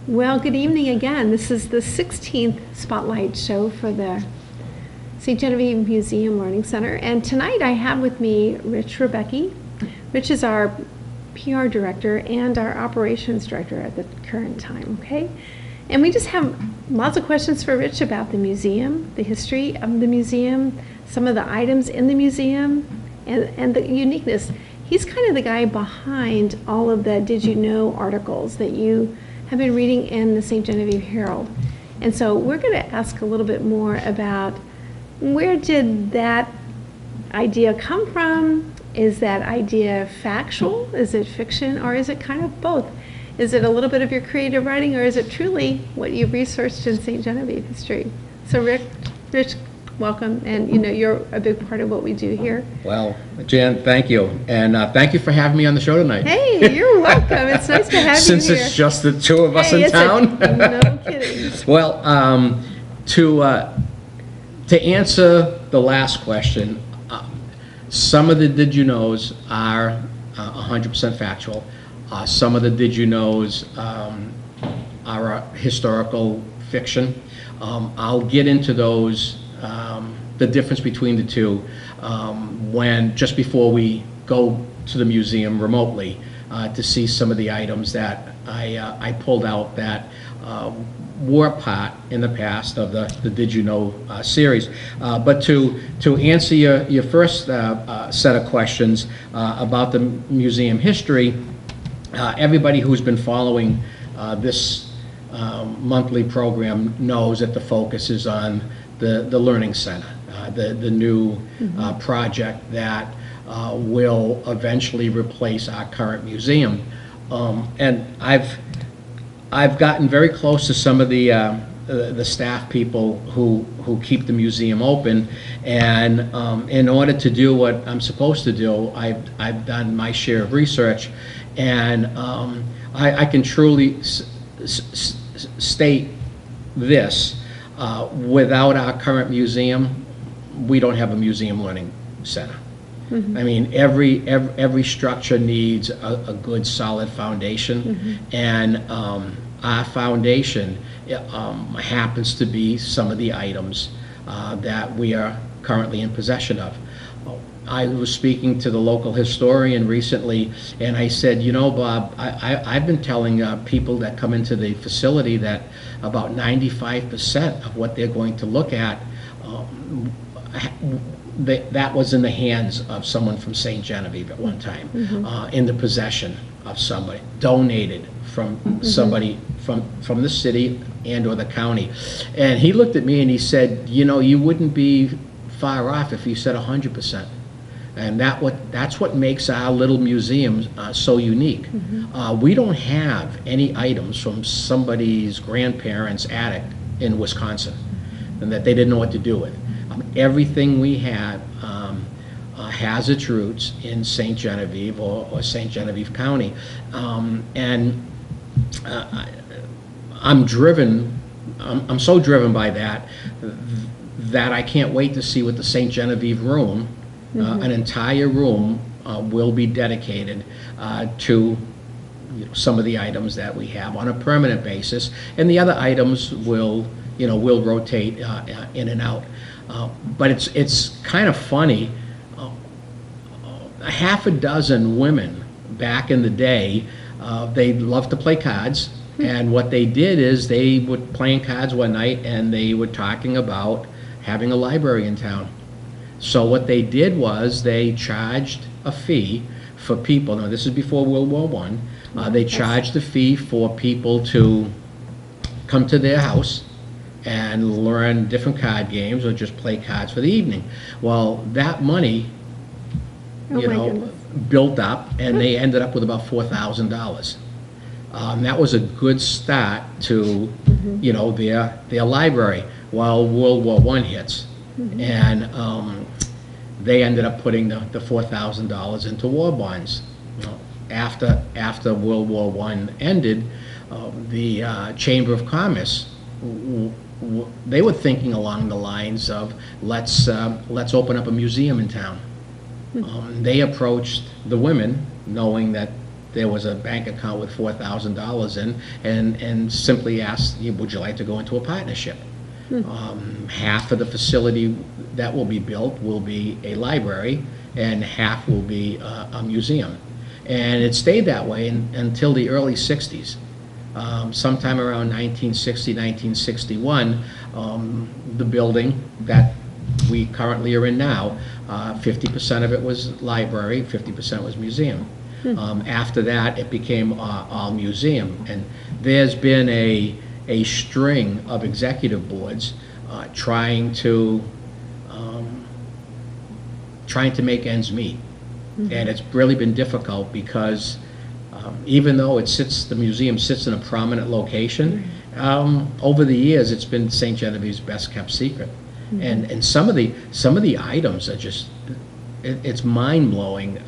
Well, good evening again. This is the 16th Spotlight show for the St. Genevieve Museum Learning Center. And tonight I have with me Rich Rebecki. Rich is our PR director and our operations director at the current time, okay? And we just have lots of questions for Rich about the museum, the history of the museum, some of the items in the museum, and the uniqueness. He's kind of the guy behind all of the Did You Know articles that you have been reading in the St. Genevieve Herald. And so we're going to ask a little bit more about where did that idea come from? Is that idea factual? Is it fiction? Or is it kind of both? Is it a little bit of your creative writing, or is it truly what you've researched in St. Genevieve history? So Rich, welcome, and you're a big part of what we do here. Well, Jan, thank you, and thank you for having me on the show tonight. Hey, you're welcome. It's nice to have you Since here. it's just the two of us in town. No kidding. Well, to answer the last question, some of the did you knows are 100% factual. Some of the did you knows are historical fiction. I'll get into those. The difference between the two when just before we go to the museum remotely to see some of the items that I pulled out that were part in the past of the Did You Know series. But to answer your first set of questions about the museum history, everybody who's been following this monthly program knows that the focus is on the Learning Center, the new project that will eventually replace our current museum. And I've gotten very close to some of the staff people who keep the museum open, and in order to do what I'm supposed to do, I've done my share of research, and I can truly state this. Without our current museum, we don't have a museum learning center. Mm-hmm. I mean, every structure needs a good solid foundation, and our foundation happens to be some of the items that we are currently in possession of. I was speaking to the local historian recently, and I said, Bob, I've been telling people that come into the facility that about 95% of what they're going to look at, that was in the hands of someone from St. Genevieve at one time, in the possession of somebody, donated from somebody from the city and or the county. And he looked at me and he said, you wouldn't be far off if you said 100%. And that's what makes our little museum so unique. We don't have any items from somebody's grandparents' attic in Wisconsin and that they didn't know what to do with. Everything we have has its roots in St. Genevieve or St. Genevieve County. And I'm so driven by that I can't wait to see what the St. Genevieve Room, an entire room will be dedicated to some of the items that we have on a permanent basis, and the other items will rotate in and out. But it's kind of funny. A half a dozen women back in the day, they loved to play cards, and what they did is they were playing cards one night and they were talking about having a library in town. So what they did was they charged a fee for people. Now this is before World War I. They charged a fee for people to come to their house and learn different card games or just play cards for the evening. Well, that money, built up, and they ended up with about $4,000. That was a good start to, their library. Well, World War I hits, and they ended up putting the $4,000 into war bonds. After World War I ended, the Chamber of Commerce, they were thinking along the lines of let's open up a museum in town. They approached the women, knowing that there was a bank account with $4,000 in, and simply asked, would you like to go into a partnership? Half of the facility that will be built will be a library, and half will be a museum. And it stayed that way until the early 60s. Sometime around 1960, 1961, the building that we currently are in now, 50% of it was library, 50% was museum. After that, it became all museum. And there's been a string of executive boards trying to make ends meet. And it's really been difficult because even though the museum sits in a prominent location, over the years it's been St. Genevieve's best kept secret. And some of the items are just, it's mind blowing.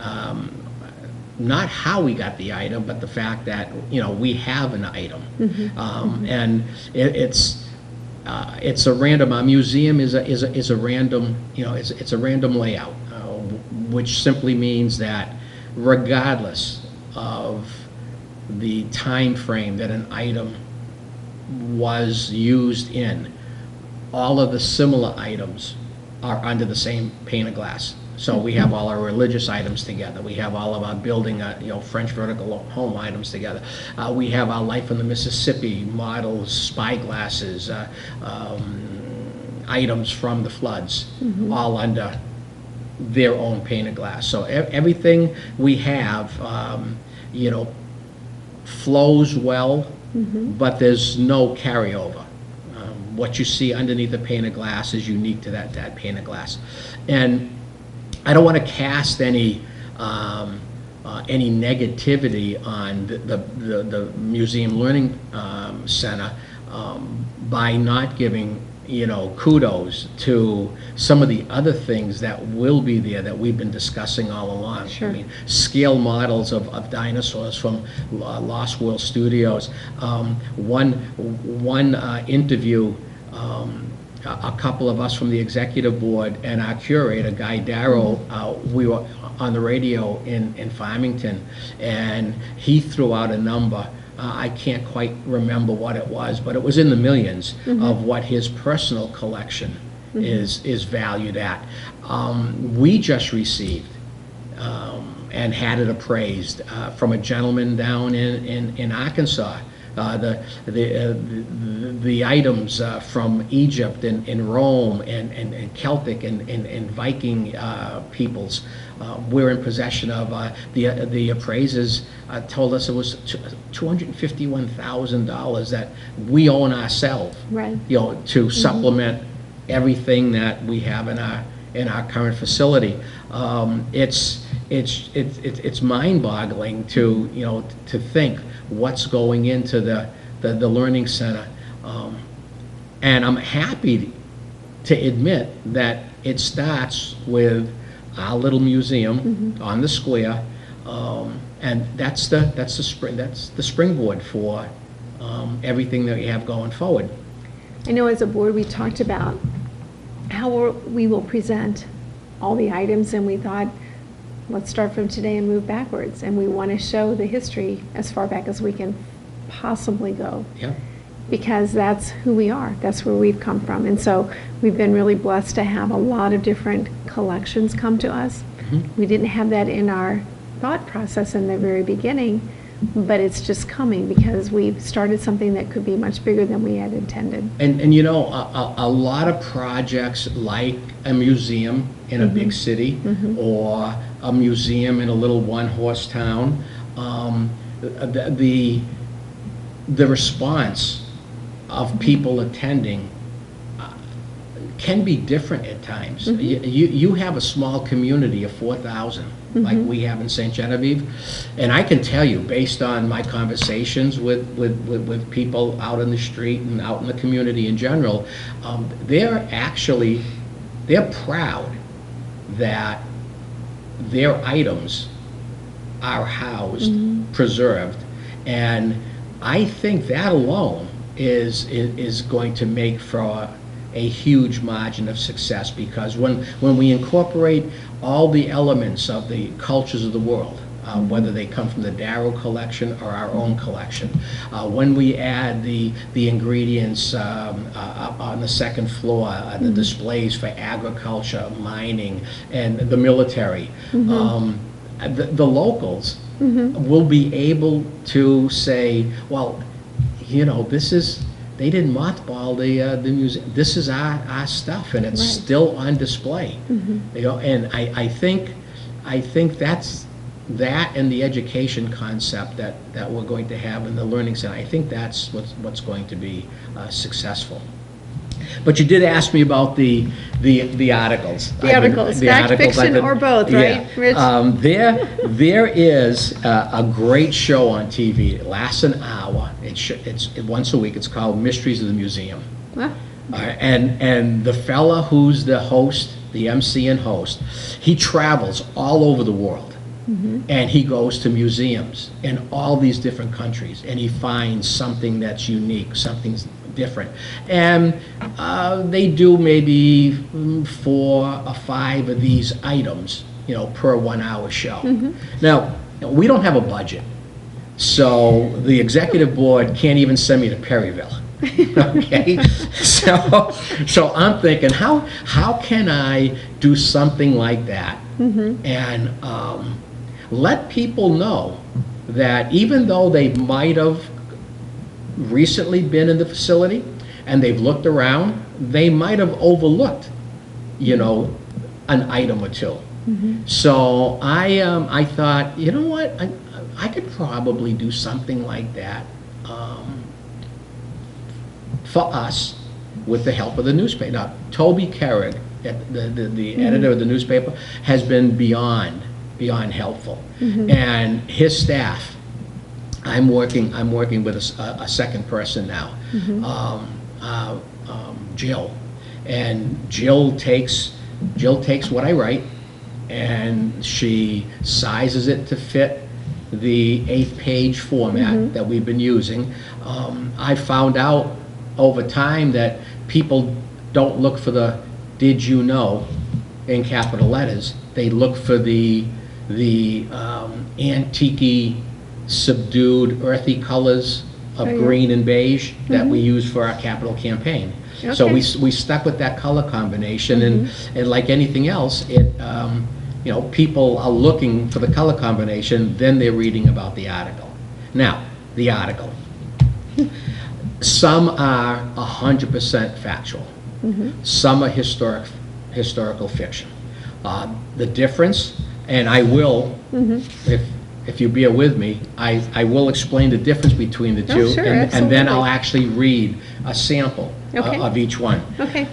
Not how we got the item, but the fact that we have an item, and it's a random. Our museum is a random, it's a random layout, which simply means that regardless of the time frame that an item was used in, all of the similar items are under the same pane of glass. So we have all our religious items together. We have all of our building, French vertical home items together. We have our Life on the Mississippi models, spyglasses, items from the floods, all under their own pane of glass. So everything we have, flows well, but there's no carryover. What you see underneath the pane of glass is unique to that pane of glass. And I don't want to cast any negativity on the Museum Learning Center by not giving kudos to some of the other things that will be there that we've been discussing all along. Sure. I mean, scale models of dinosaurs from Lost World Studios. One interview. A couple of us from the executive board and our curator, Guy Darrow, we were on the radio in Farmington, and he threw out a number. I can't quite remember what it was, but it was in the millions of what his personal collection is valued at. We just received and had it appraised from a gentleman down in Arkansas. The items from Egypt and Rome and Celtic and Viking peoples we're in possession of. The appraisers told us it was $251,000 that we own ourselves, Right. To supplement everything that we have in our current facility. It's mind-boggling to think what's going into the Learning Center, and I'm happy to admit that it starts with our little museum on the square, and that's the springboard for everything that we have going forward. I know as a board we talked about how we will present all the items, and we thought, let's start from today and move backwards, and we want to show the history as far back as we can possibly go. Yeah. Because that's who we are, that's where we've come from. And so we've been really blessed to have a lot of different collections come to us. We didn't have that in our thought process in the very beginning, but it's just coming because we've started something that could be much bigger than we had intended. And a lot of projects like a museum in a big city or a museum in a little one-horse town, the response of people attending can be different at times. You have a small community of 4,000 like we have in St. Genevieve, and I can tell you, based on my conversations with people out in the street and out in the community in general, they're proud that their items are housed, preserved, and I think that alone is going to make for a huge margin of success, because when we incorporate all the elements of the cultures of the world, whether they come from the Darrow collection or our own collection. When we add the ingredients up on the second floor, the displays for agriculture, mining, and the military, the locals will be able to say, well, you know, they didn't mothball the museum. This is our stuff, and it's still on display. You know, and I think that's that, and the education concept that we're going to have in the Learning Center. I think that's what's going to be successful. But you did ask me about the articles. Fact, fiction, or both, right, Rich? There is a great show on TV. It lasts an hour. It's once a week. It's called Mysteries of the Museum. Huh? And the fella who's the host, the MC and host, he travels all over the world. And he goes to museums in all these different countries, and he finds something that's unique, something's different. And they do maybe 4 or 5 of these items, you know, per 1 hour show. Now, we don't have a budget, so the executive board can't even send me to Perryville. Okay, so I'm thinking, how can I do something like that and let people know that even though they might have recently been in the facility and they've looked around, they might have overlooked, you know, an item or two. So I thought, you know what, I could probably do something like that for us with the help of the newspaper. Now, Toby Kerrig, the editor of the newspaper, has been beyond helpful, and his staff. I'm working with a second person now, Jill, and Jill takes what I write, and she sizes it to fit the 8-page format that we've been using. I found out over time that people don't look for the "Did you know" in capital letters. They look for the antique-y, subdued, earthy colors of green and beige that we use for our capital campaign. Okay. So we stuck with that color combination, and like anything else, it you know, people are looking for the color combination, then they're reading about the article. Now, the article. Some are 100% factual. Some are historical fiction. The difference, and I will, if you bear with me, I will explain the difference between the two, sure, and then I'll actually read a sample of each one. Okay.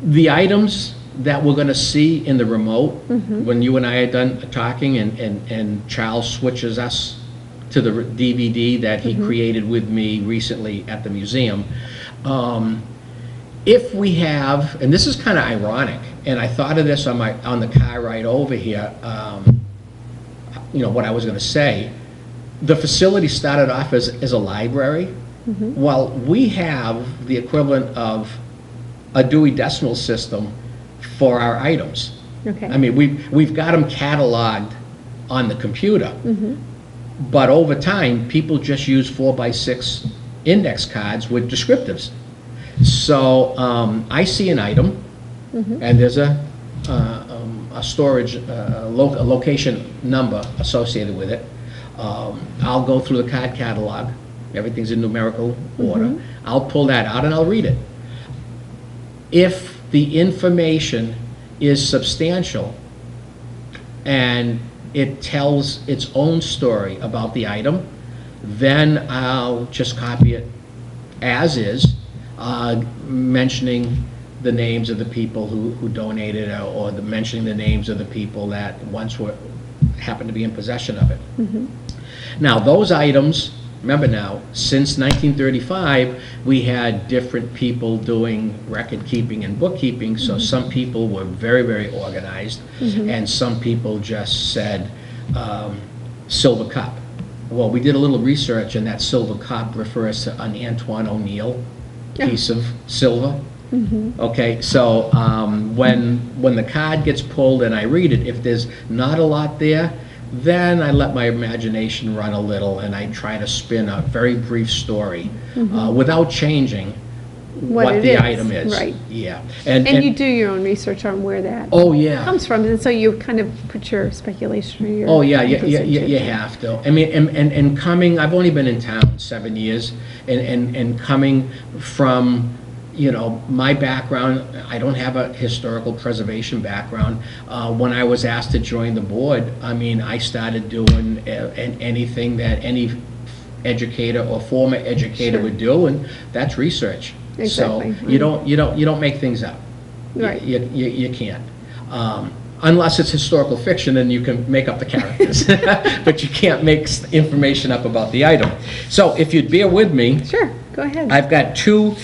The items that we're going to see in the remote, when you and I are done talking, and Charles switches us to the DVD that he created with me recently at the museum. If we have, and this is kind of ironic, and I thought of this on the car ride over here, you know, what I was going to say. The facility started off as a library. Well, we have the equivalent of a Dewey Decimal System for our items. Okay. I mean, we've got them cataloged on the computer, but over time, people just use 4x6 index cards with descriptives. So I see an item, and there's a storage, a location number associated with it. I'll go through the card catalog. Everything's in numerical order. I'll pull that out and I'll read it. If the information is substantial and it tells its own story about the item, then I'll just copy it as is, mentioning the names of the people who donated, or mentioning the names of the people that once happened to be in possession of it. Now, those items, remember now, since 1935, we had different people doing record keeping and bookkeeping, so some people were very, very organized, and some people just said silver cup. Well, we did a little research, and that silver cup refers to an Antoine O'Neill piece of silver. Okay, so when the card gets pulled and I read it, if there's not a lot there, then I let my imagination run a little and I try to spin a very brief story without changing what it the is, item is. right. Yeah. And you do your own research on where that Oh, yeah. comes from, and so you kind of put your speculation or your... Oh, yeah, inputs into you it. have to. I mean, and coming, I've only been in town 7 years, and coming from, you know, my background, I don't have a historical preservation background. When I was asked to join the board, I mean, I started doing anything that any educator or former educator Sure. would do, and that's research. Exactly. So you don't make things up. Right. You can't. Unless it's historical fiction, then you can make up the characters. But you can't make information up about the item. So if you'd bear with me, Sure, go ahead. I've got two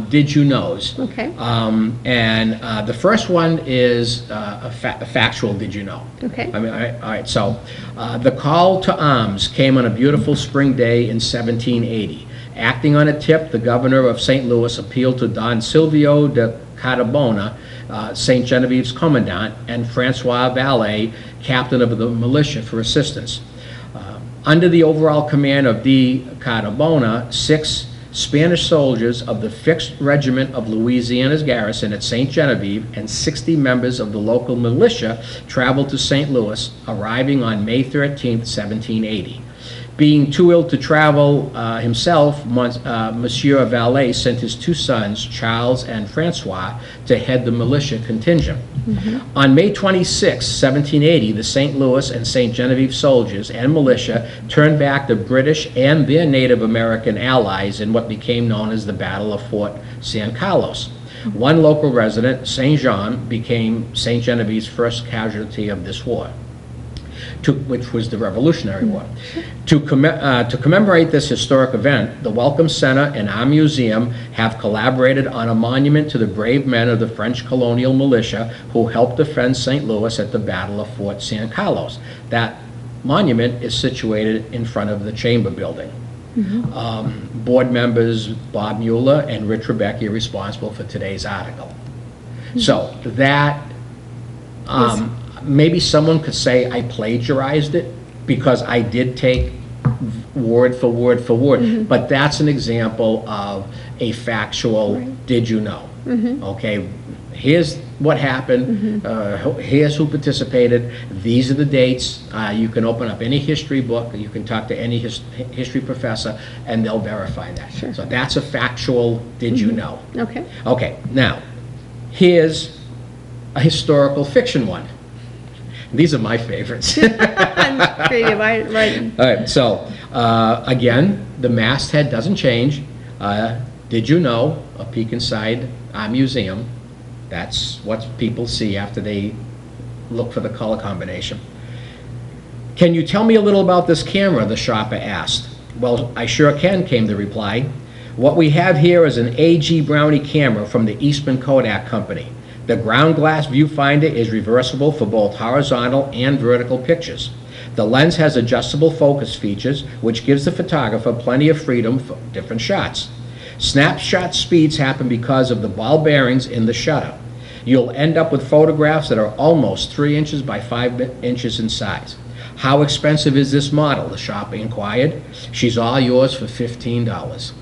did you knows. Okay. And the first one is a factual did you know. Okay. I mean, all right, so the call to arms came on a beautiful spring day in 1780. Acting on a tip, the governor of St. Louis appealed to Don Silvio de Carbona, St. Genevieve's commandant, and Francois Valet, captain of the militia, for assistance. Under the overall command of de Carbona, 6 Spanish soldiers of the 5th Regiment of Louisiana's garrison at St. Genevieve and 60 members of the local militia traveled to St. Louis, arriving on May 13, 1780. Being too ill to travel himself, Monsieur Valet sent his 2 sons, Charles and Francois, to head the militia contingent. On May 26, 1780, the St. Louis and St. Genevieve soldiers and militia turned back the British and their Native American allies in what became known as the Battle of Fort San Carlos. One local resident, St. Jean, became St. Genevieve's first casualty of this war, which was the Revolutionary War. To commemorate this historic event, the Welcome Center and our museum have collaborated on a monument to the brave men of the French colonial militia who helped defend St. Louis at the Battle of Fort San Carlos. That monument is situated in front of the Chamber Building. Board members Bob Mueller and Rich Rebecki are responsible for today's article. So that maybe someone could say I plagiarized it because I did take word for word for word, but that's an example of a factual did you know. Okay, here's what happened, here's who participated, these are the dates. You can open up any history book, you can talk to any history professor, and they'll verify that. Sure. So that's a factual did you know. Okay. Okay, now here's a historical fiction one. These are my favorites. Creative, right. All right, so again, the masthead doesn't change. Did you know, a peek inside our museum, that's what people see after they look for the color combination. Can you tell me a little about this camera, the shopper asked. Well, I sure can, came the reply. What we have here is an AG Brownie camera from the Eastman Kodak Company. The ground glass viewfinder is reversible for both horizontal and vertical pictures. The lens has adjustable focus features, which gives the photographer plenty of freedom for different shots. Snapshot speeds happen because of the ball bearings in the shutter. You'll end up with photographs that are almost 3 inches by 5 inches in size. How expensive is this model? The shopper inquired. She's all yours for $15.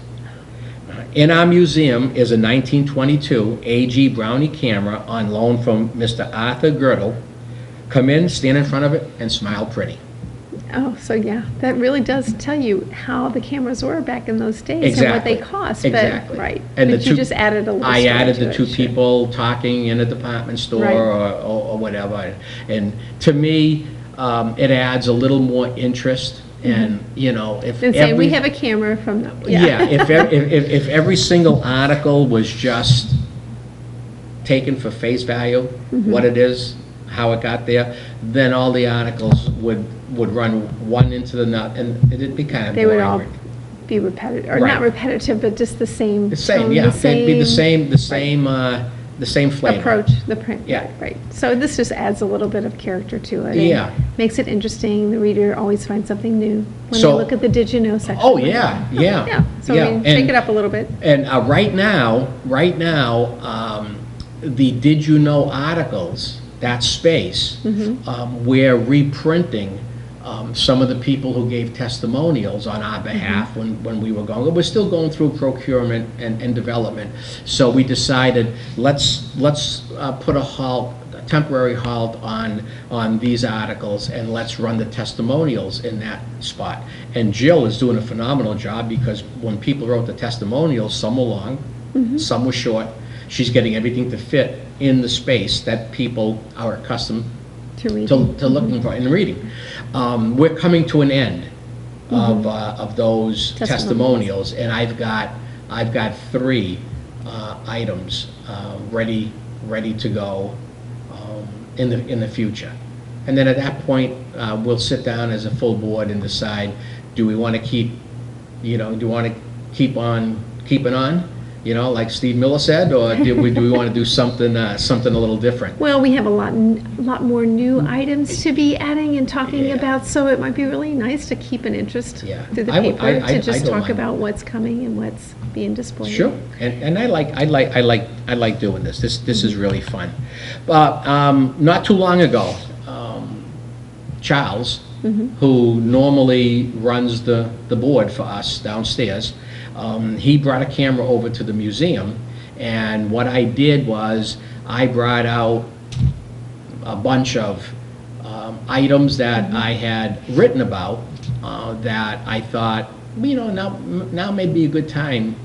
In our museum is a 1922 AG Brownie camera on loan from Mr. Arthur Girdle. Come in, stand in front of it, and smile pretty. Oh, so yeah, that really does tell you how the cameras were back in those days Exactly. and what they cost. Exactly. But, right. And but the you two, just added a little I story added to the it, 2 sure. people talking in a department store Right. or whatever. And to me, it adds a little more interest. And, you know, if And saying we have a camera from the... Yeah, if every single article was just taken for face value, what it is, how it got there, then all the articles would run one into the nut, and it'd be kind of They boring. would all be repetitive, or Right. not repetitive, but just the same. The same, tone, yeah, the they'd be the same. same the same flavor. approach, the print. Yeah. Right. So this just adds a little bit of character to it. and Yeah. Makes it interesting. The reader always finds something new when So- they look at the Did You Know section. Oh, yeah, yeah. Yeah. So yeah. I mean, And- shake it up a little bit. And right now, the Did You Know articles, that space, we're reprinting some of the people who gave testimonials on our behalf when we were going. We're still going through procurement and development. So we decided, let's put a temporary halt on these articles, and let's run the testimonials in that spot. And Jill is doing a phenomenal job, because when people wrote the testimonials, some were long, some were short. She's getting everything to fit in the space that people are accustomed To read. to looking for and reading. We're coming to an end of those testimonials, and I've got 3 items ready to go in the future. And then at that point, we'll sit down as a full board and decide: do we want to keep on keeping on? Like Steve Miller said, or do we want to do something a little different? Well, we have a lot more new items to be adding and talking Yeah. about, so it might be really nice to keep an interest Yeah. through the I would- paper I to just don't talk mind. about what's coming and what's being displayed. Sure, and I like doing this. This is really fun. But not too long ago, Charles, who normally runs the board for us downstairs, he brought a camera over to the museum, and what I did was I brought out a bunch of items that I had written about that I thought, now may be a good time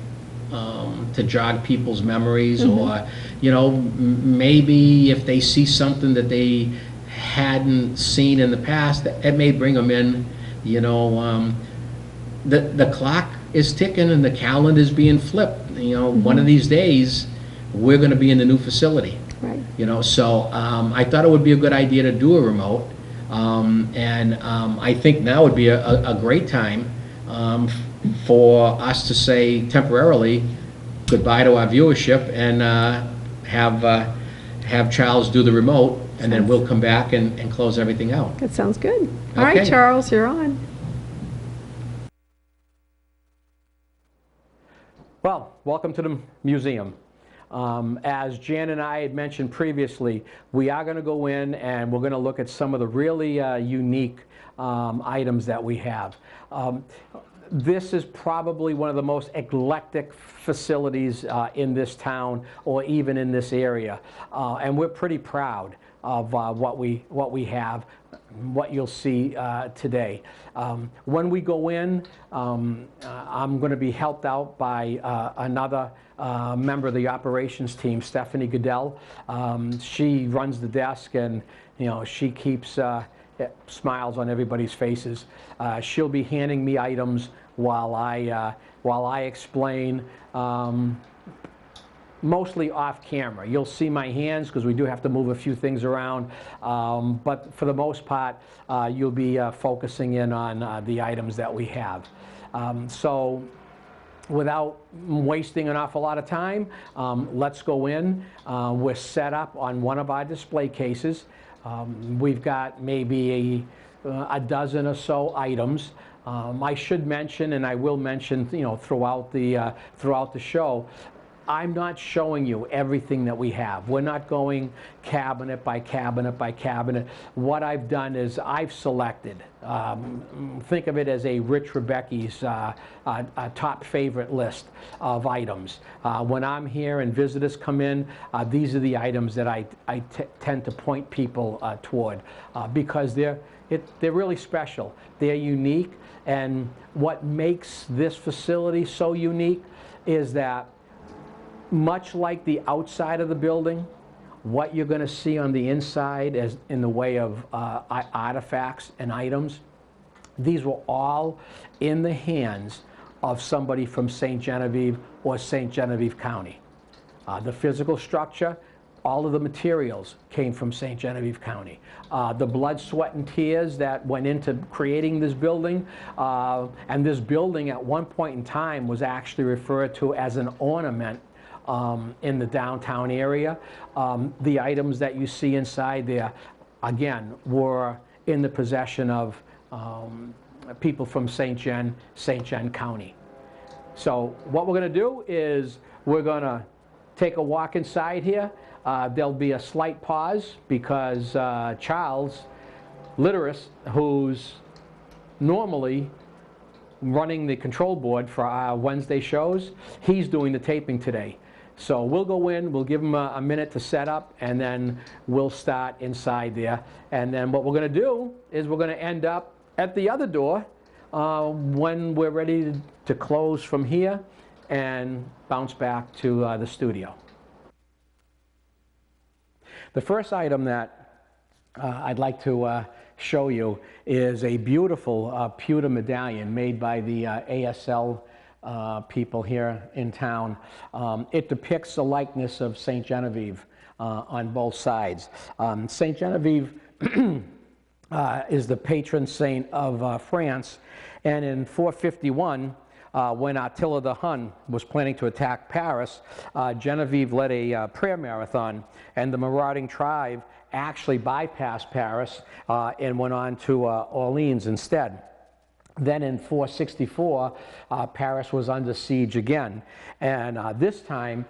to jog people's memories, or maybe if they see something that they hadn't seen in the past, it may bring them in. The clock is ticking and the calendar is being flipped. One of these days we're going to be in the new facility. Right. So I thought it would be a good idea to do a remote, and I think now would be a great time for us to say temporarily goodbye to our viewership and have Charles do the remote, and then we'll come back and close everything out. That sounds good. All right, Okay. Charles, you're on. Well, welcome to the museum. As Jan and I had mentioned previously, we are going to go in and we're going to look at some of the really unique items that we have. This is probably one of the most eclectic facilities in this town, or even in this area, and we're pretty proud of what we have, what you'll see today. When we go in, I'm going to be helped out by another member of the operations team, Stephanie Goodell. She runs the desk, and she keeps smiles on everybody's faces. She'll be handing me items while I explain. Mostly off camera. You'll see my hands because we do have to move a few things around, but for the most part, you'll be focusing in on the items that we have. So without wasting an awful lot of time, let's go in. We're set up on one of our display cases. We've got maybe a dozen or so items. I should mention, and I will mention, throughout the show, I'm not showing you everything that we have. We're not going cabinet by cabinet by cabinet. What I've done is I've selected, think of it as a Rich Rebecki's top favorite list of items. When I'm here and visitors come in, these are the items that I tend to point people toward, because they're really special. They're unique, and what makes this facility so unique is that, much like the outside of the building, what you're going to see on the inside as in the way of artifacts and items, these were all in the hands of somebody from St. Genevieve or St. Genevieve County. The physical structure, all of the materials came from St. Genevieve County. The blood, sweat, and tears that went into creating this building, and this building at one point in time was actually referred to as an ornament in the downtown area. The items that you see inside there, again, were in the possession of people from St. John County. So what we're going to do is we're going to take a walk inside here. There'll be a slight pause because Charles Litteris, who's normally running the control board for our Wednesday shows, he's doing the taping today. So we'll go in, we'll give him a minute to set up, and then we'll start inside there. And then what we're going to do is we're going to end up at the other door when we're ready to close from here and bounce back to the studio. The first item that I'd like to show you is a beautiful pewter medallion made by the ASL people here in town. It depicts a likeness of St. Genevieve on both sides. St. Genevieve is the patron saint of France, and in 451, when Attila the Hun was planning to attack Paris, Genevieve led a prayer marathon, and the marauding tribe actually bypassed Paris and went on to Orleans instead. Then in 464, Paris was under siege again, and this time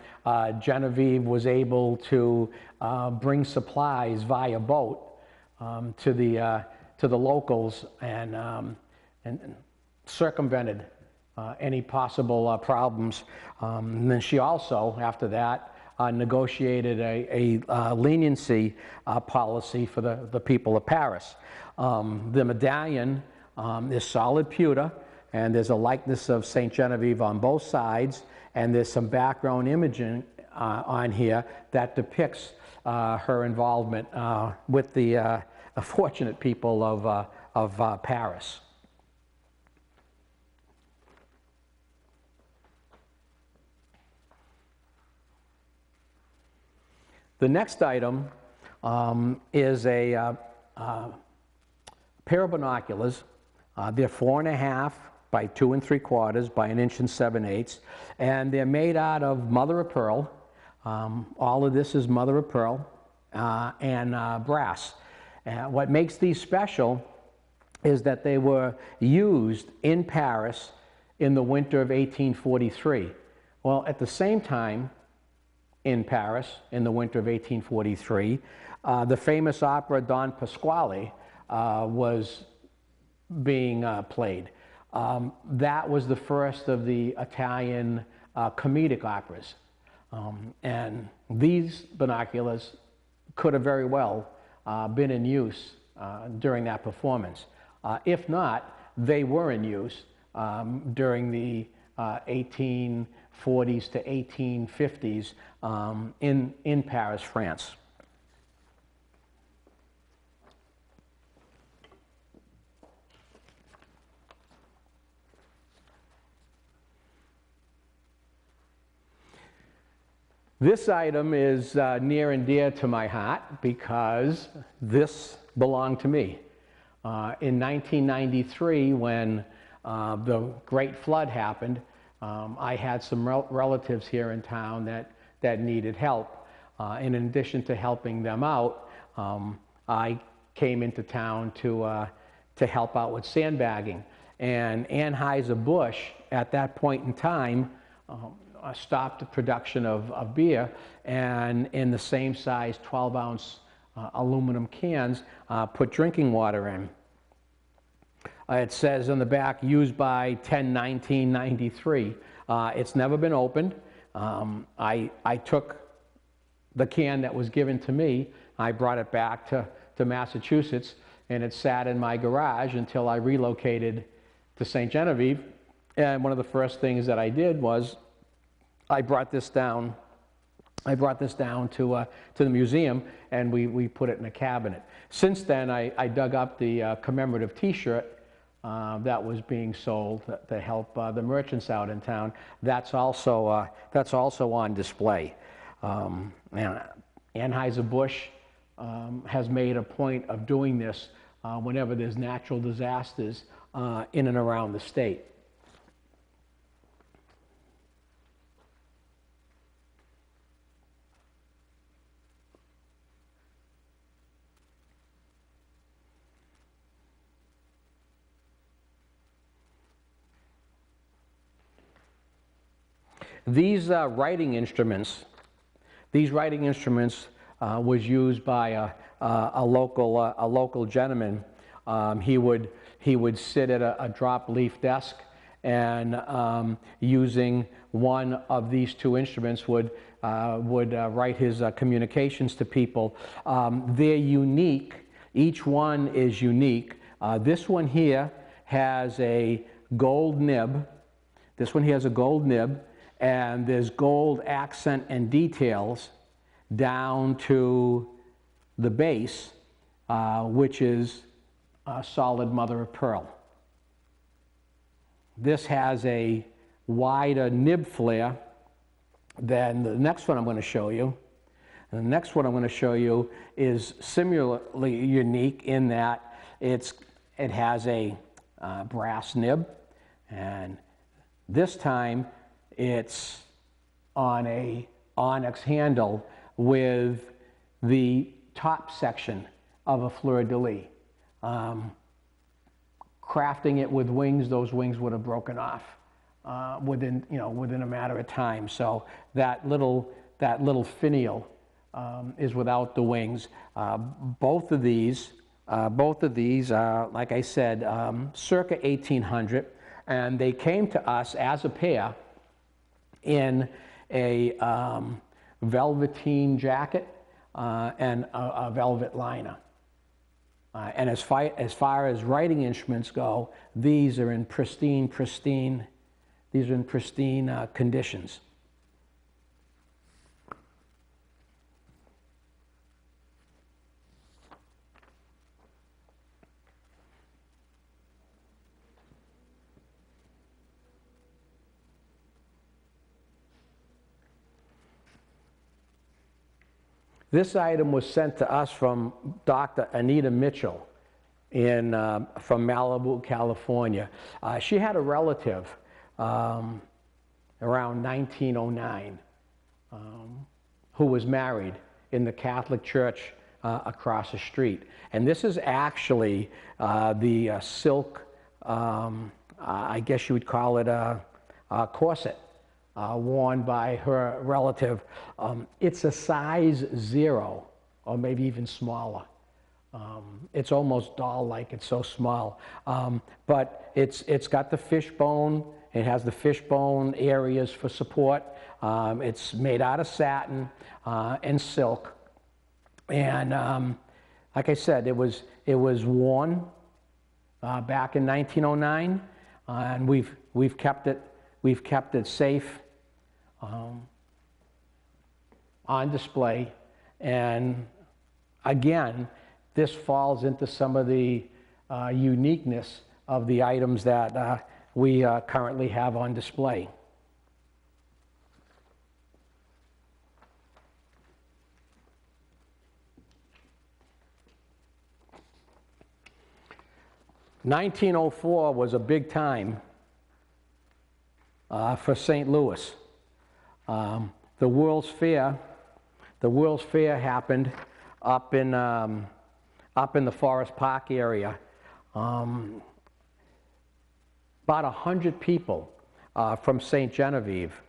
Genevieve was able to bring supplies via boat to the locals and circumvented any possible problems. And then she also, after that, negotiated a leniency policy for the people of Paris. The medallion is solid pewter, and there's a likeness of St. Genevieve on both sides, and there's some background imaging on here that depicts her involvement with the fortunate people of Paris. The next item is a pair of binoculars. They're 4.5 by 2 3/4 by 1 7/8 inches, and they're made out of mother of pearl. All of this is mother of pearl and brass. What makes these special is that they were used in Paris in the winter of 1843. Well, at the same time, in Paris in the winter of 1843, the famous opera Don Pasquale was being played. That was the first of the Italian comedic operas. And these binoculars could have very well been in use during that performance. If not, they were in use during the 1840s to 1850s in Paris, France. This item is near and dear to my heart because this belonged to me. In 1993, when the Great Flood happened, I had some relatives here in town that needed help. In addition to helping them out, I came into town to help out with sandbagging. And Anheuser-Busch, at that point in time, stopped the production of beer, and in the same size 12-ounce aluminum cans, put drinking water in. It says on the back, used by 10/19/93. It's never been opened. I took the can that was given to me, I brought it back to Massachusetts, and it sat in my garage until I relocated to St. Genevieve. And one of the first things that I did was I brought this down to the museum, and we put it in a cabinet. Since then, I dug up the commemorative T-shirt that was being sold to help the merchants out in town. That's also on display. And Anheuser-Busch has made a point of doing this whenever there's natural disasters in and around the state. These writing instruments was used by a local gentleman. He would sit at a drop leaf desk, and using one of these two instruments would write his communications to people. They're unique. Each one is unique. This one here has a gold nib. This one here has a gold nib, and there's gold accent and details down to the base, which is a solid mother of pearl. This has a wider nib flare than the next one I'm going to show you. And the next one I'm going to show you is similarly unique in that it has a brass nib, and this time it's on a onyx handle with the top section of a fleur-de-lis. Crafting it with wings, those wings would have broken off within a matter of time. So that little finial is without the wings. Both of these are, like I said, circa 1800, and they came to us as a pair in a velveteen jacket and a velvet liner. And as far as writing instruments go, these are in pristine conditions. This item was sent to us from Dr. Anita Mitchell from Malibu, California. She had a relative around 1909 who was married in the Catholic Church across the street. And this is actually the silk, I guess you would call it a corset, worn by her relative. It's a size 0, or maybe even smaller. It's almost doll-like, it's so small. But it's got the fishbone, it has the fishbone areas for support. It's made out of satin and silk. And like I said, it was worn back in 1909, and we've kept it safe on display. And again, this falls into some of the uniqueness of the items that we currently have on display. (1904) was a big time for St. Louis. The World's Fair happened up in the Forest Park area. About 100 people from St. Genevieve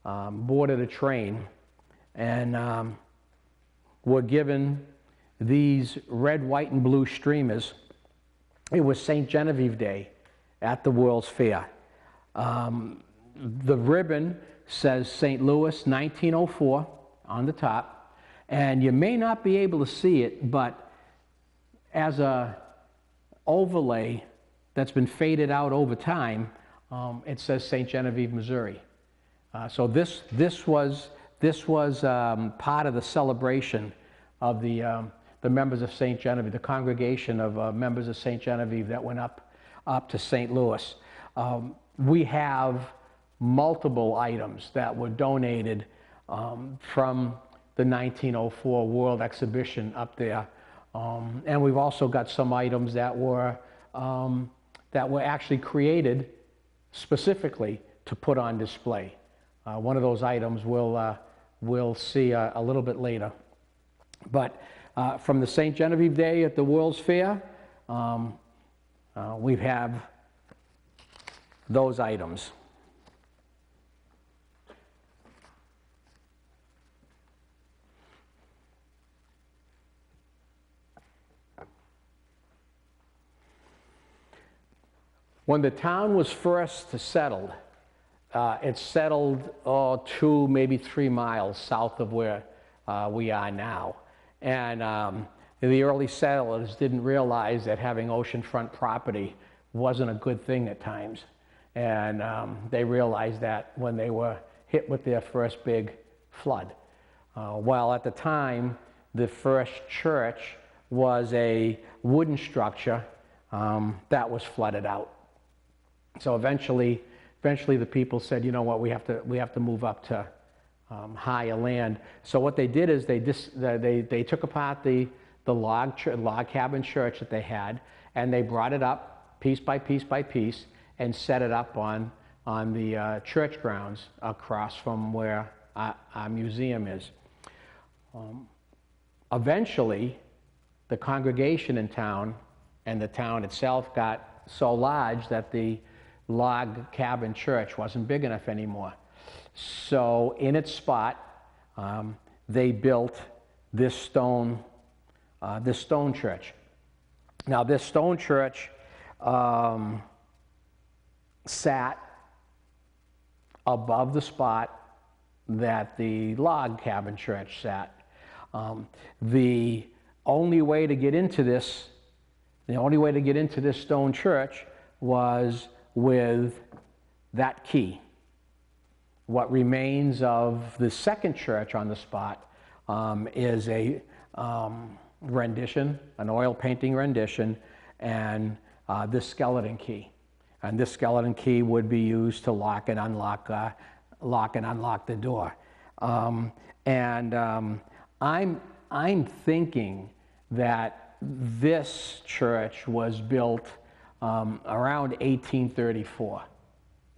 boarded a train and were given these red, white, and blue streamers. It was St. Genevieve Day at the World's Fair. The ribbon says St. Louis 1904 on the top, and you may not be able to see it, but as a overlay that's been faded out over time, it says St. Genevieve, Missouri. So this was part of the celebration of the members of St. Genevieve, the congregation of members of St. Genevieve that went up to St. Louis. We have multiple items that were donated from the 1904 World Exhibition up there. And we've also got some items that were actually created specifically to put on display. One of those items we'll see a little bit later. But from the St. Genevieve Day at the World's Fair, we have those items. When the town was first settled, it settled 2, maybe 3 miles south of where we are now. And the early settlers didn't realize that having oceanfront property wasn't a good thing at times. And they realized that when they were hit with their first big flood. Well, at the time, the first church was a wooden structure that was flooded out. So eventually the people said, you know what, we have to move up to higher land. So what they did is they took apart the log cabin church that they had, and they brought it up piece by piece by piece and set it up on the church grounds across from where our museum is. Eventually, the congregation in town and the town itself got so large that the log cabin church wasn't big enough anymore. So in its spot, they built this stone church. Now this stone church sat above the spot that the log cabin church sat. The only way to get into this stone church was with that key. What remains of the second church on the spot is a rendition, an oil painting rendition, and this skeleton key. And this skeleton key would be used to lock and unlock the door. I'm thinking that this church was built around 1834,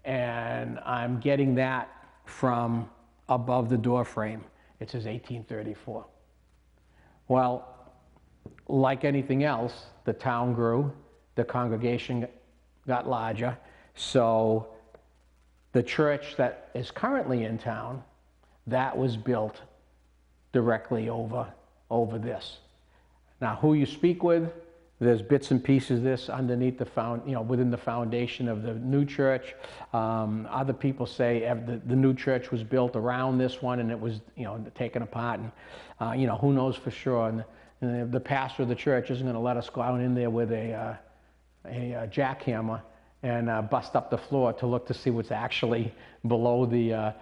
and I'm getting that from above the door frame. It says 1834. Well, like anything else, the town grew, the congregation got larger, so the church that is currently in town, that was built directly over this. Now, who you speak with, there's bits and pieces of this underneath within the foundation of the new church. Other people say the new church was built around this one, and it was taken apart, and who knows for sure. And the pastor of the church isn't going to let us go out in there with a jackhammer and bust up the floor to look to see what's actually below the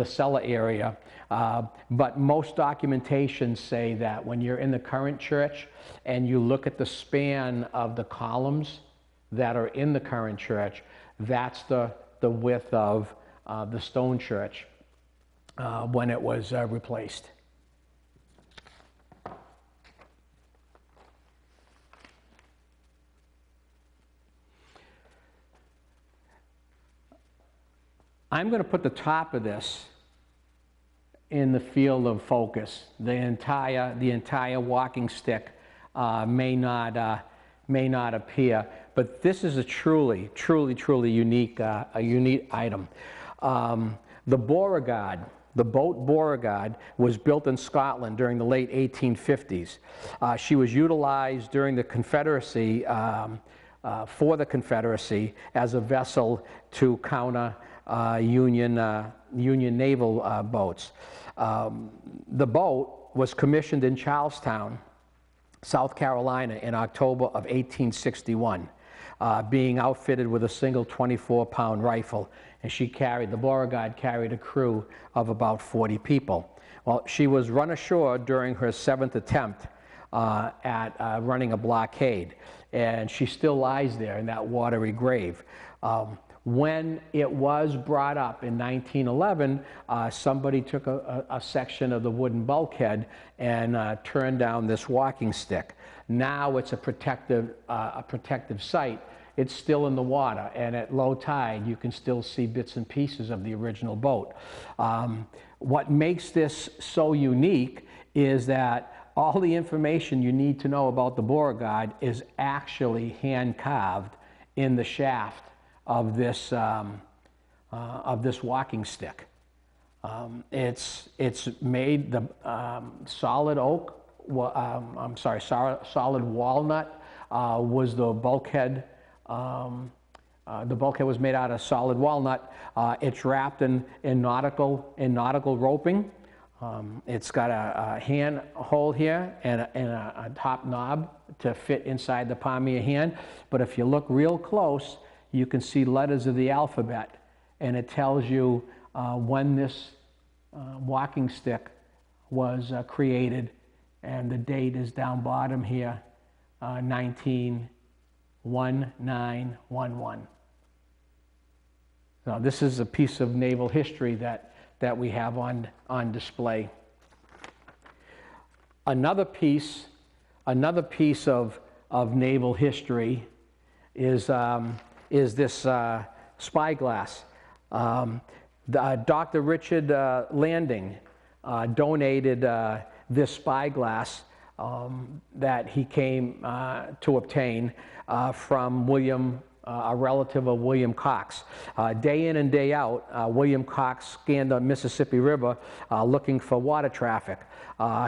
cellar area. But most documentations say that when you're in the current church and you look at the span of the columns that are in the current church, that's the width of the stone church when it was replaced. I'm going to put the top of this in the field of focus. The entire walking stick may not appear, but this is a truly unique item. The Beauregard, the boat Beauregard, was built in Scotland during the late 1850s. She was utilized during the Confederacy for the Confederacy as a vessel to counter Union naval boats. The boat was commissioned in Charlestown, South Carolina in October of 1861, being outfitted with a single 24-pound rifle, and the Beauregard carried a crew of about 40 people. Well, she was run ashore during her 7th attempt at running a blockade, and she still lies there in that watery grave. When it was brought up in 1911, somebody took a section of the wooden bulkhead and turned down this walking stick. Now it's a protective site. It's still in the water, and at low tide you can still see bits and pieces of the original boat. What makes this so unique is that all the information you need to know about the Beauregard is actually hand-carved in the shaft of this walking stick. It's made solid oak. Solid walnut was the bulkhead The bulkhead was made out of solid walnut. It's wrapped in nautical roping. It's got a hand hole here and a top knob to fit inside the palm of your hand. But if you look real close, you can see letters of the alphabet, and it tells you when this walking stick was created, and the date is down bottom here, 1911. Now, this is a piece of naval history that we have on display. Another piece of naval history is this Spyglass. Dr. Richard Landing donated this Spyglass that he came to obtain from a relative of William Cox. Day in and day out, William Cox scanned the Mississippi River looking for water traffic.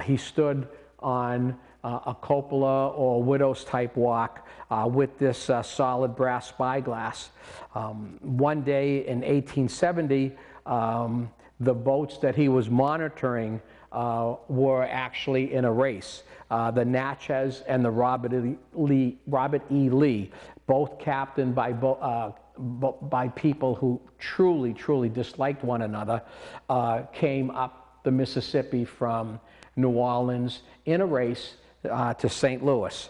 He stood on a cupola or widow's type walk with this solid brass spyglass. One day in 1870, the boats that he was monitoring were actually in a race. The Natchez and the Robert E. Lee, both captained by people who truly disliked one another, came up the Mississippi from New Orleans in a race to St. Louis.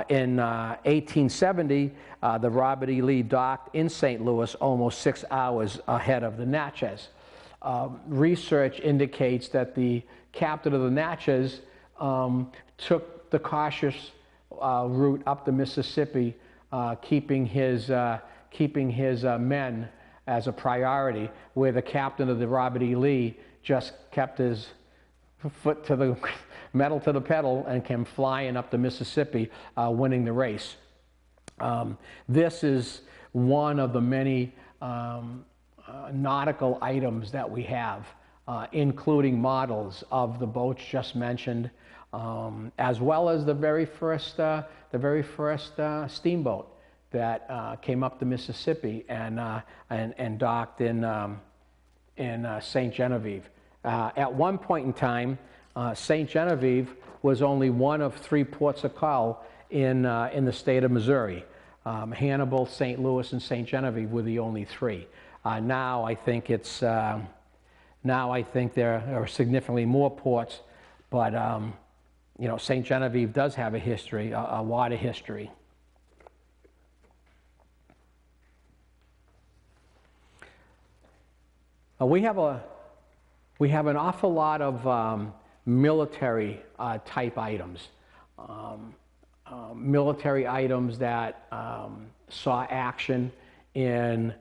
In 1870, the Robert E. Lee docked in St. Louis almost 6 hours ahead of the Natchez. Research indicates that the captain of the Natchez took the cautious route up the Mississippi, keeping his men as a priority, where the captain of the Robert E. Lee just kept his foot to the metal to the pedal and came flying up the Mississippi, winning the race. This is one of the many nautical items that we have, including models of the boats just mentioned, as well as the very first steamboat that came up the Mississippi and docked in St. Genevieve. At one point in time, St. Genevieve was only one of 3 ports of call in the state of Missouri. Hannibal, St. Louis, and St. Genevieve were the only 3. Now I think there are significantly more ports, but St. Genevieve does have a history, a water history. We have an awful lot of military type items. Military items that saw action in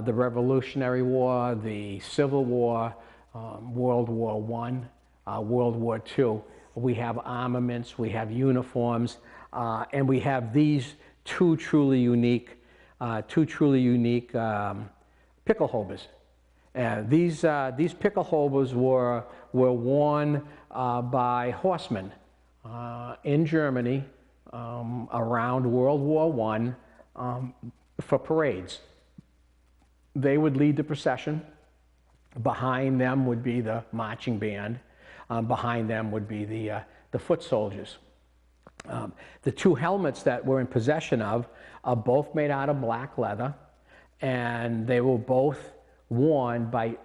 the Revolutionary War, the Civil War, World War I, World War II. We have armaments, we have uniforms, and we have these two truly unique pickelhaubes. These pickelhaubes were worn by horsemen in Germany around World War I for parades. They would lead the procession. Behind them would be the marching band. Behind them would be the foot soldiers. The 2 helmets that we're in possession of are both made out of black leather, and they were both worn by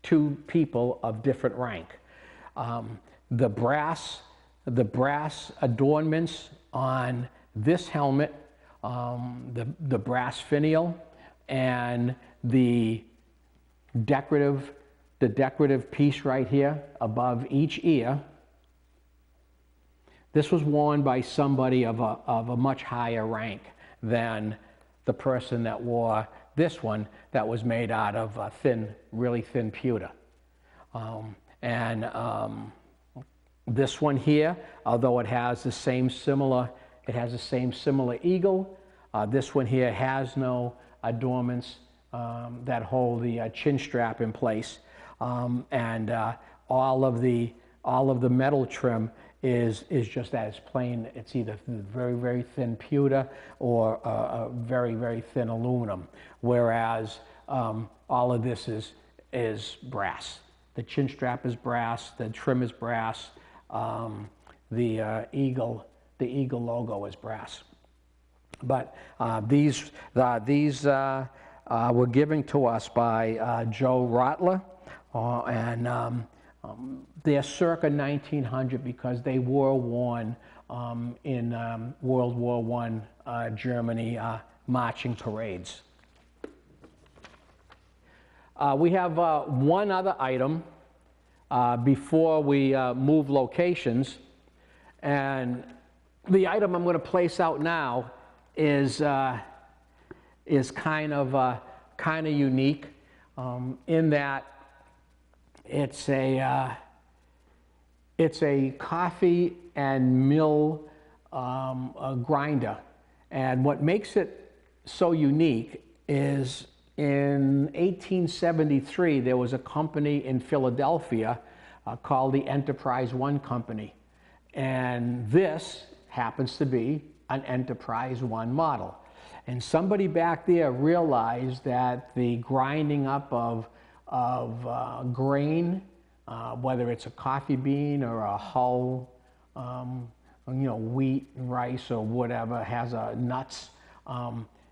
2 people of different rank. The brass adornments on this helmet, the brass finial, and the decorative piece right here above each ear. This was worn by somebody of a much higher rank than the person that wore this one that was made out of really thin pewter. This one here, although it has the same similar eagle, this one here has no adornments that hold the chin strap in place, and all of the metal trim is just that. It's plain, it's either very, very thin pewter or a very, very thin aluminum, whereas all of this is brass. The chin strap is brass, the trim is brass, the eagle logo is brass. But these were given to us by Joe Rottler, and they're circa 1900 because they were worn in World War I Germany marching parades. We have one other item before we move locations, and the item I'm going to place out now is kind of unique in that it's a coffee and mill grinder, and what makes it so unique is in 1873 there was a company in Philadelphia called the Enterprise One Company, and this happens to be an Enterprise One model. And somebody back there realized that the grinding up of grain, whether it's a coffee bean or a hull, wheat, rice, or whatever, has nuts,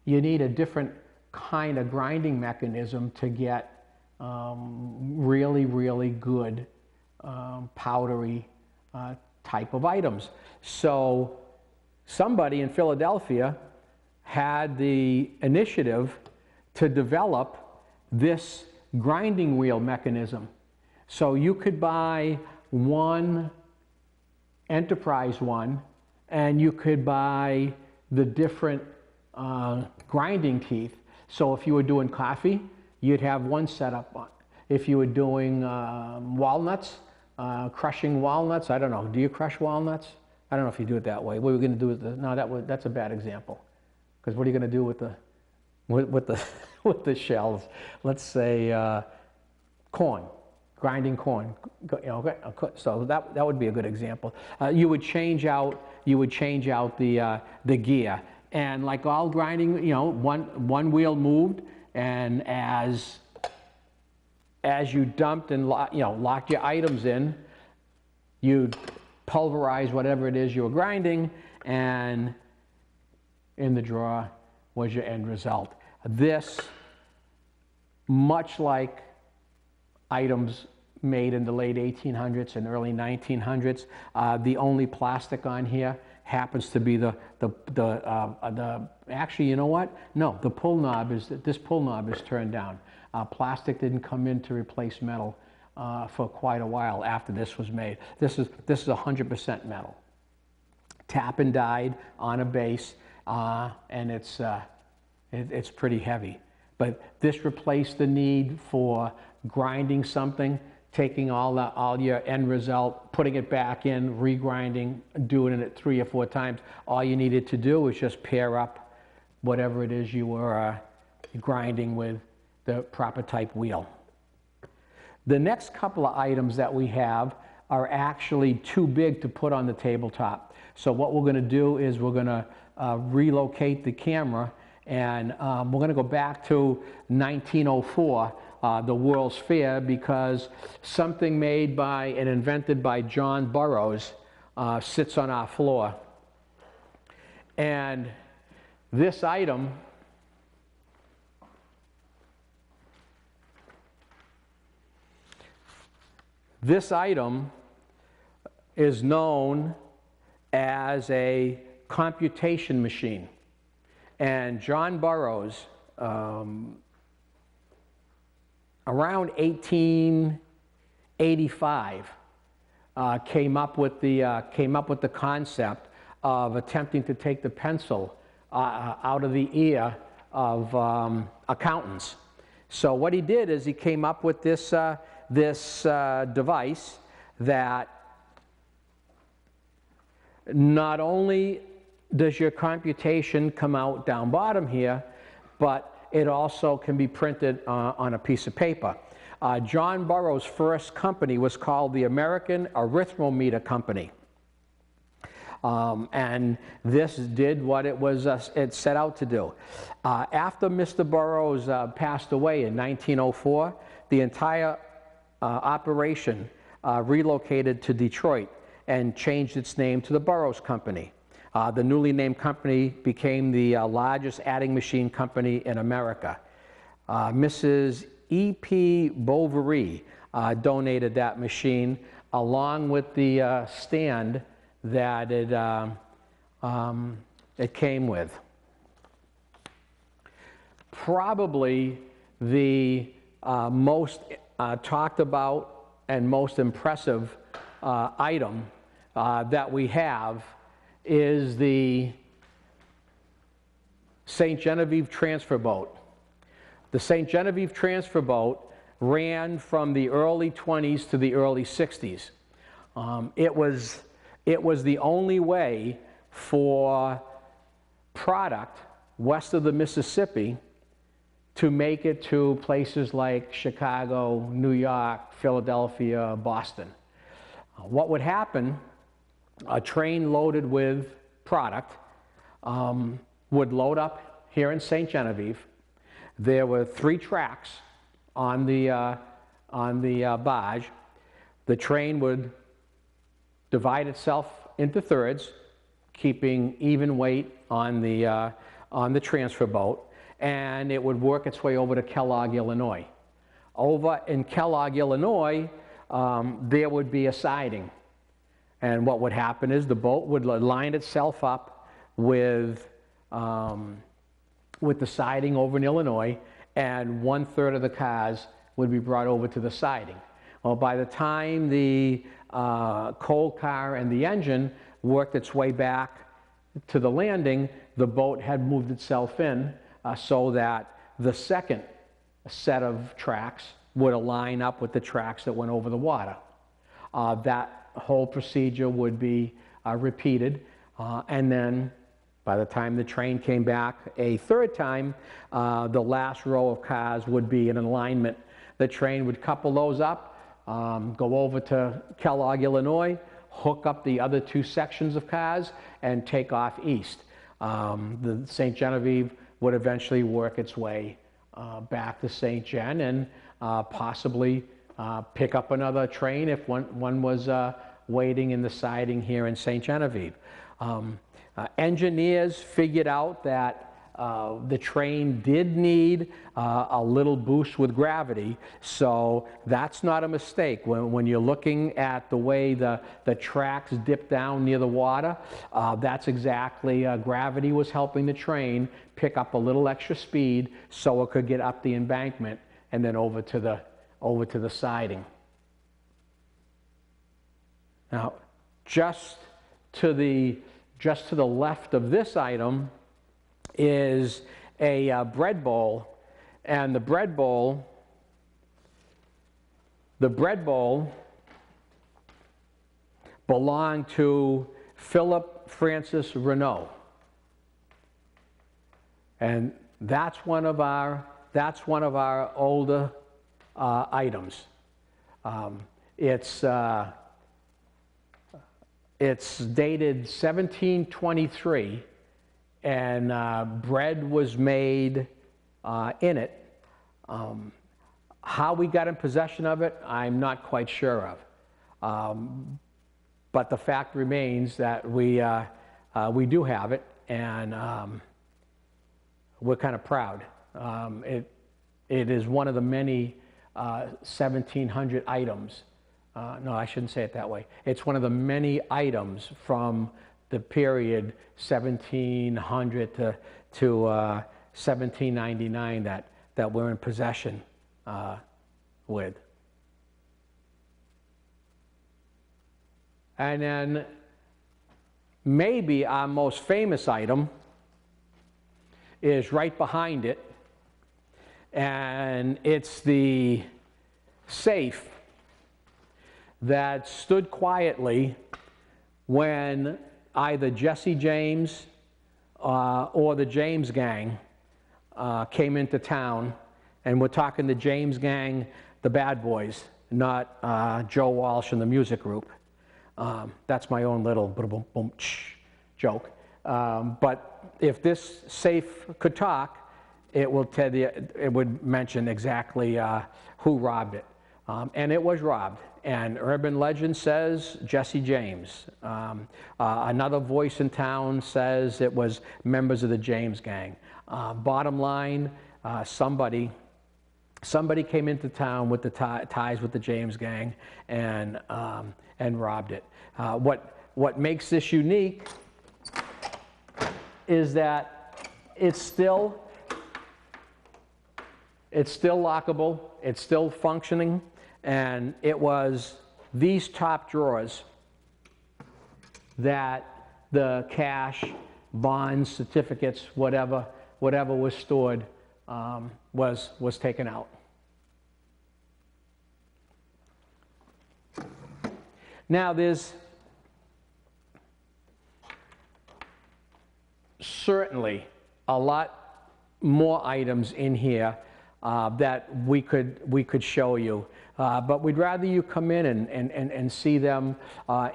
you need a different kind of grinding mechanism to get really, really good powdery type of items. So somebody in Philadelphia had the initiative to develop this grinding wheel mechanism. So you could buy one Enterprise One, and you could buy the different grinding teeth. So if you were doing coffee, you'd have one setup on. If you were doing walnuts, crushing walnuts, I don't know, do you crush walnuts? I don't know if you do it that way. What are we going to do with the, no, that's a bad example. Because what are you going to do with the, with the shells? Let's say corn, grinding corn. So that would be a good example. You would change out the gear, and like all grinding, one wheel moved, and as you dumped and locked your items in, you'd pulverize whatever it is you were grinding, and in the drawer was your end result. This, much like items made in the late 1800s and early 1900s, the only plastic on here happens to be actually, you know what? No, the pull knob this pull knob is turned down. Plastic didn't come in to replace metal for quite a while after this was made. This is 100% metal, tap and dyed on a base, and it's pretty heavy. But this replaced the need for grinding something, taking all your end result, putting it back in, regrinding, doing it 3 or 4 times. All you needed to do was just pair up whatever it is you were grinding with the proper type wheel. The next couple of items that we have are actually too big to put on the tabletop. So what we're going to do is we're going to relocate the camera, and we're going to go back to 1904, the World's Fair, because something made by and invented by John Burroughs sits on our floor. And this item is known as a computation machine. And John Burroughs, around 1885, came up with the concept of attempting to take the pencil out of the ear of accountants. So what he did is he came up with this device that not only does your computation come out down bottom here, but it also can be printed on a piece of paper. John Burroughs' first company was called the American Arithmometer Company. And this did what it set out to do. After Mr. Burroughs passed away in 1904, the entire operation relocated to Detroit and changed its name to the Burroughs Company. The newly named company became the largest adding machine company in America. Mrs. E.P. Bovary donated that machine along with the stand that it came with. Probably the most talked about and most impressive item that we have is the St. Genevieve transfer boat. The St. Genevieve transfer boat ran from the early 20s to the early 60s. It was the only way for product west of the Mississippi to make it to places like Chicago, New York, Philadelphia, Boston. What would happen, a train loaded with product would load up here in St. Genevieve. There were 3 tracks on the barge. The train would divide itself into thirds, keeping even weight on the transfer boat, and it would work its way over to Kellogg, Illinois. Over in Kellogg, Illinois, there would be a siding. And what would happen is the boat would line itself up with the siding over in Illinois, and 1/3 of the cars would be brought over to the siding. Well, by the time the coal car and the engine worked its way back to the landing, the boat had moved itself in so that the second set of tracks would align up with the tracks that went over the water. That whole procedure would be repeated, and then by the time the train came back a third time, the last row of cars would be in alignment. The train would couple those up, go over to Kellogg, Illinois, hook up the other 2 sections of cars, and take off east. The St. Genevieve would eventually work its way back to St. Gen and possibly pick up another train if one was waiting in the siding here in St. Genevieve. Engineers figured out that the train did need a little boost with gravity, so that's not a mistake. When you're looking at the way the tracks dip down near the water, that's exactly gravity was helping the train pick up a little extra speed so it could get up the embankment and then over to the siding. Now, just to the left of this item is a bread bowl, and the bread bowl belonged to Philip Francis Renault, and that's one of our older items. It's dated 1723, and bread was made in it. How we got in possession of it, I'm not quite sure of. But the fact remains that we do have it, and we're kind of proud. It is one of the many 1700 items. No, I shouldn't say it that way. It's one of the many items from the period 1700 to 1799 that we're in possession with. And then maybe our most famous item is right behind it, and it's the safe that stood quietly when either Jesse James or the James Gang came into town. And we're talking the James Gang, the bad boys, not Joe Walsh and the music group. That's my own little boom, boom, joke. But if this safe could talk, it will tell you, it would mention exactly who robbed it. And it was robbed. And urban legend says Jesse James. Another voice in town says it was members of the James gang. Bottom line, somebody came into town with the ties with the James gang and robbed it. What makes this unique is that it's still lockable, it's still functioning, and it was these top drawers that the cash, bonds, certificates, whatever was stored was taken out. Now there's certainly a lot more items in here that we could show you, but we'd rather you come in and see them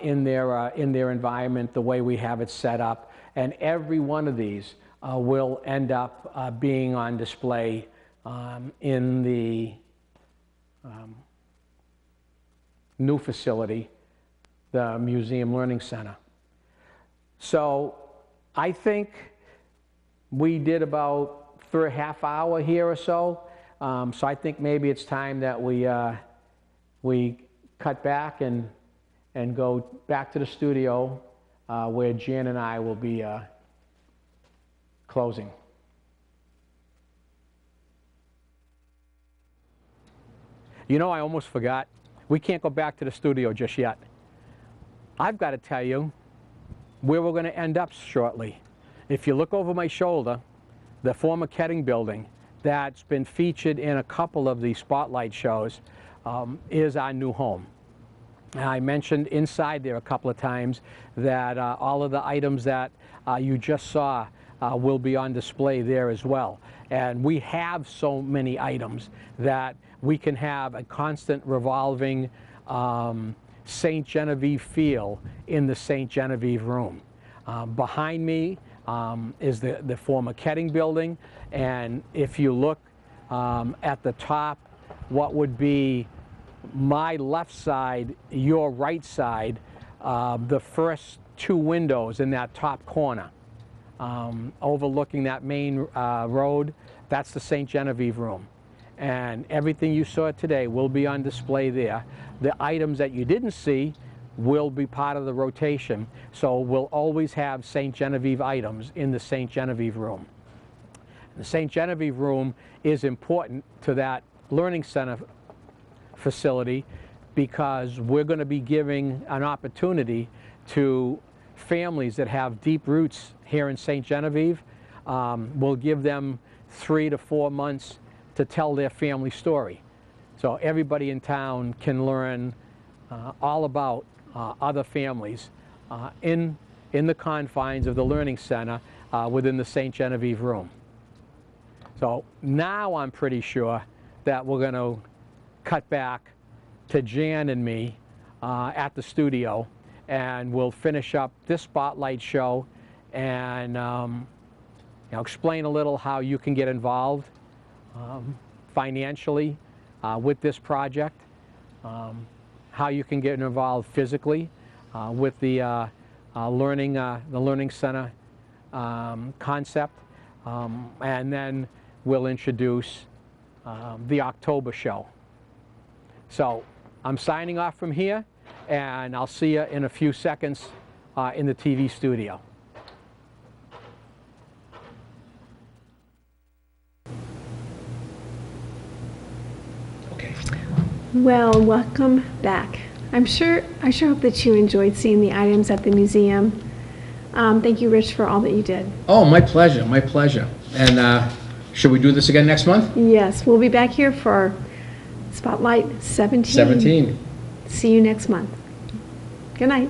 in their environment, the way we have it set up, and every one of these will end up being on display in the new facility, the Museum Learning Center. So I think we did about a half hour here or so. So I think maybe it's time that we cut back and go back to the studio where Jan and I will be closing. You know, I almost forgot. We can't go back to the studio just yet. I've got to tell you where we're going to end up shortly. If you look over my shoulder, the former Ketting building that's been featured in a couple of the spotlight shows is our new home. I mentioned inside there a couple of times that all of the items that you just saw will be on display there as well. And we have so many items that we can have a constant revolving St. Genevieve feel in the St. Genevieve Room. Behind me is the former Ketting building, and if you look at the top, what would be my left side, your right side, the first two windows in that top corner, overlooking that main road, that's the St. Genevieve Room. And everything you saw today will be on display there. The items that you didn't see will be part of the rotation, so we'll always have St. Genevieve items in the St. Genevieve Room. The St. Genevieve Room is important to that Learning Center facility because we're going to be giving an opportunity to families that have deep roots here in St. Genevieve. We'll give them 3 to 4 months to tell their family story. So everybody in town can learn all about other families in the confines of the Learning Center within the St. Genevieve Room. So now I'm pretty sure that we're going to cut back to Jan and me at the studio, and we'll finish up this spotlight show and explain a little how you can get involved financially with this project, how you can get involved physically with the Learning Center concept, and then we'll introduce the October show. So I'm signing off from here, and I'll see you in a few seconds in the TV studio. Well, welcome back. I sure hope that you enjoyed seeing the items at the museum. Thank you, Rich, for all that you did. Oh, my pleasure, my pleasure. And should we do this again next month? Yes, we'll be back here for Spotlight 17. 17. See you next month. Good night.